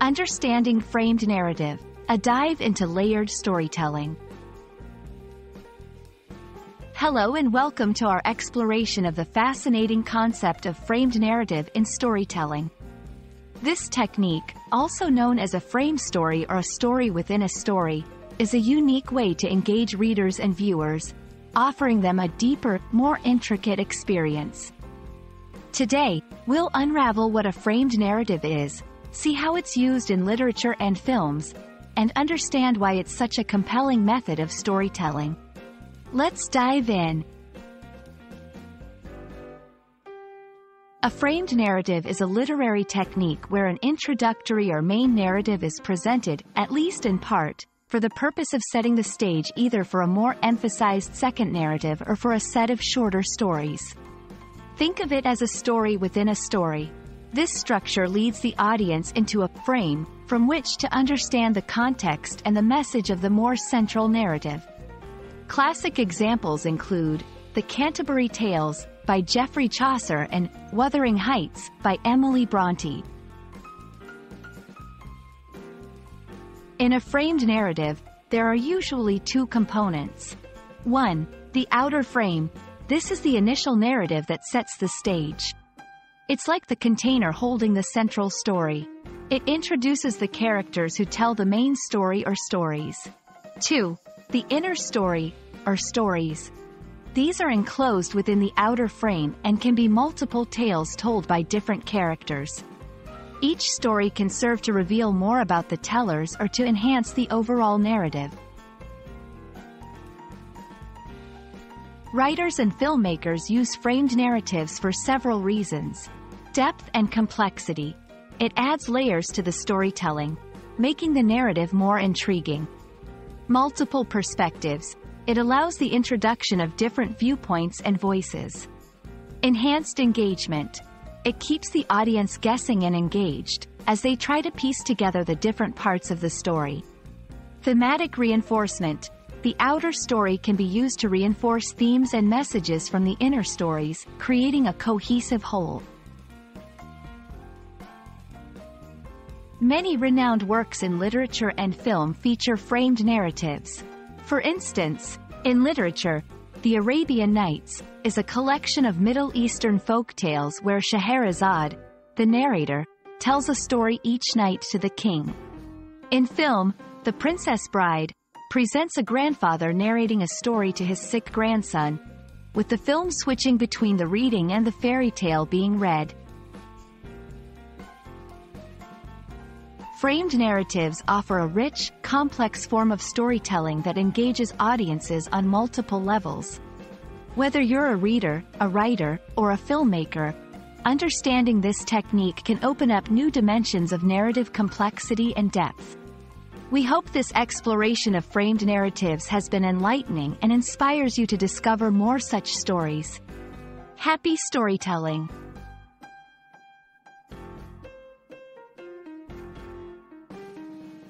Understanding framed narrative, a dive into layered storytelling. Hello and welcome to our exploration of the fascinating concept of framed narrative in storytelling. This technique, also known as a frame story or a story within a story, is a unique way to engage readers and viewers, offering them a deeper, more intricate experience. Today, we'll unravel what a framed narrative is, see how it's used in literature and films, and understand why it's such a compelling method of storytelling. Let's dive in. A framed narrative is a literary technique where an introductory or main narrative is presented, at least in part, for the purpose of setting the stage either for a more emphasized second narrative or for a set of shorter stories. Think of it as a story within a story. This structure leads the audience into a frame from which to understand the context and the message of the more central narrative. Classic examples include The Canterbury Tales by Geoffrey Chaucer and Wuthering Heights by Emily Brontë. In a framed narrative, there are usually two components. 1. The outer frame. This is the initial narrative that sets the stage. It's like the container holding the central story. It introduces the characters who tell the main story or stories. 2. The inner story, or stories. These are enclosed within the outer frame and can be multiple tales told by different characters. Each story can serve to reveal more about the tellers or to enhance the overall narrative. Writers and filmmakers use framed narratives for several reasons. Depth and complexity. It adds layers to the storytelling, making the narrative more intriguing. Multiple perspectives. It allows the introduction of different viewpoints and voices. Enhanced engagement. It keeps the audience guessing and engaged, as they try to piece together the different parts of the story. Thematic reinforcement. The outer story can be used to reinforce themes and messages from the inner stories, creating a cohesive whole. Many renowned works in literature and film feature framed narratives. For instance, in literature, The Arabian Nights is a collection of Middle Eastern folk tales where Scheherazade, the narrator, tells a story each night to the king. In film, The Princess Bride presents a grandfather narrating a story to his sick grandson, with the film switching between the reading and the fairy tale being read. Framed narratives offer a rich, complex form of storytelling that engages audiences on multiple levels. Whether you're a reader, a writer, or a filmmaker, understanding this technique can open up new dimensions of narrative complexity and depth. We hope this exploration of framed narratives has been enlightening and inspires you to discover more such stories. Happy storytelling!